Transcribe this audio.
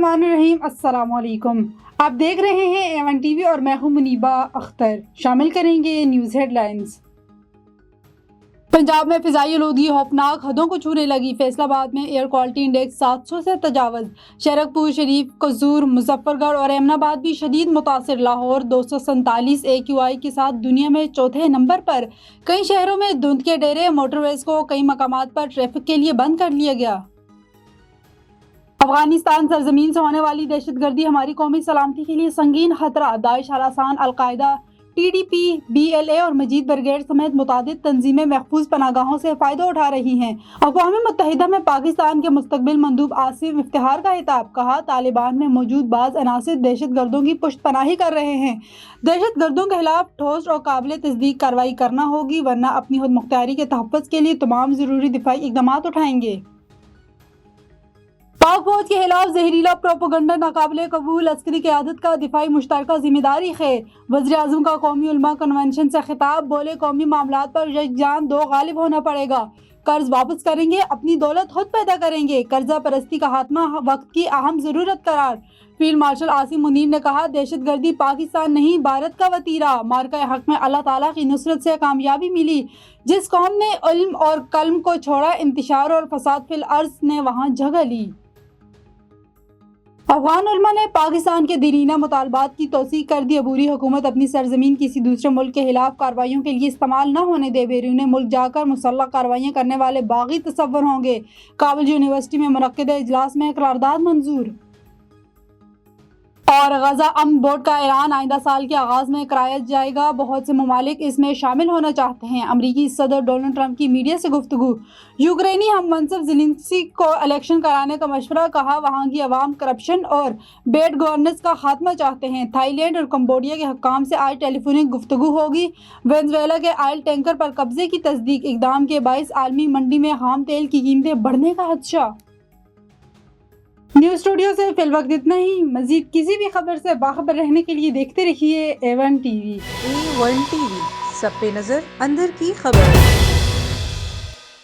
बिस्मिल्लाहिर्रहमानिर्रहीम। अस्सलाम वालेकुम। आप देख रहे हैं एवन टीवी और मैं हूं मुनीबा अख्तर। शामिल करेंगे न्यूज़ हेडलाइंस। पंजाब में फिजाई आलूदगी खौफनाक हदों को छूने लगी। फैसलाबाद में एयर क्वालिटी इंडेक्स 700 से तजावज़। शरकपुर, शरीफ, कसूर, मुजफ्फरगढ़ और एमनाबाद भी शदीद मुतासिर। लाहौर 247 AQI के साथ दुनिया में चौथे नंबर पर। कई शहरों में धुंध के डेरे। मोटरवेज को कई मकामात पर ट्रैफिक के लिए बंद कर लिया गया। अफगानिस्तान सरजमीन से होने वाली दहशतगर्दी हमारी कौमी सलामती के लिए संगीन खतरा। Daesh, Khalistan, al Qaeda, TDP, BLA और मजीद ब्रिगेड समेत मुतादिद तंजीमें महफूज पनागाहों से फ़ायदा उठा रही हैं। अक़वाम मुत्तहिदा में पाकिस्तान के मुस्तक़बिल मंदूब आसिफ इफ्तिखार का खिताब। कहा, तालिबान में मौजूद बाज़ अनासिर दहशत गर्दों की पुष्ट पनाही कर रहे हैं। दहशत गर्दों के खिलाफ ठोस और काबिल तस्दीक कार्रवाई करना होगी, वरना अपनी खुद मुख्तारी के तहफ़्फ़ुज़ के लिए तमाम ज़रूरी दिफाई इक़दाम उठाएंगे। पाक फौज के खिलाफ जहरीला प्रोपेगेंडा नाकाबिले कबूल। अस्करी क़यादत का दिफाई मुश्तरका जिम्मेदारी खैर। वज़ीर आज़म का कौमी उलमा कन्वेंशन से खिताब। बोले, कौमी मामलात पर यकजान दो गालिब होना पड़ेगा। कर्ज वापस करेंगे, अपनी दौलत खुद पैदा करेंगे। कर्जा परस्ती का खात्मा वक्त की अहम ज़रूरत करार। फील्ड मार्शल आसिम मुनीर ने कहा, दहशतगर्दी पाकिस्तान नहीं भारत का वतीरा। मार्का हक में अल्लाह ताला की नुसरत से कामयाबी मिली। जिस कौम ने इल्म और कल्म को छोड़ा, इंतशार और फसाद फिल अर्ज़ ने वहाँ जगह ली। अफगान उलमा ने पाकिस्तान के दीनीना मुतालबात की तौसीक कर दी। अबूरी हुकूमत अपनी सरजमीन किसी दूसरे मुल्क के खिलाफ कार्रवाइयों के लिए इस्तेमाल न होने दे। बैरून मुल्क जाकर मुसल्लह कार्रवाइयाँ करने वाले बागी तसव्वुर होंगे। काबुल यूनिवर्सिटी में मुनक्किदा इजलास में करारदाद मंजूर। और गजा अमन बोर्ड का ऐलान, आइंदा साल के आगाज में कराया जाएगा। बहुत से ममालिक इसमें शामिल होना चाहते हैं। अमरीकी सदर डोनाल्ड ट्रंप की मीडिया से गुफ्तगू। यूक्रेनी हम मनसब ज़ेलेंस्की को इलेक्शन कराने का मशवरा। कहा, वहाँ की अवाम करप्शन और बैड गवर्नेंस का खात्मा चाहते हैं। थाईलैंड और कंबोडिया के हुक्काम से आज टेलीफोनिक गुफ्तगू होगी। वेनेजुएला के ऑयल टैंकर पर कब्जे की तस्दीक। इक़दाम के बाइस आलमी मंडी में खाम तेल की कीमतें बढ़ने का खदशा। न्यूज़ स्टूडियो से फिलवक्त इतना ही। मजीद किसी भी खबर से बाखबर रहने के लिए देखते रहिए A1 TV। A1 TV, सब पे नजर, अंदर की खबर।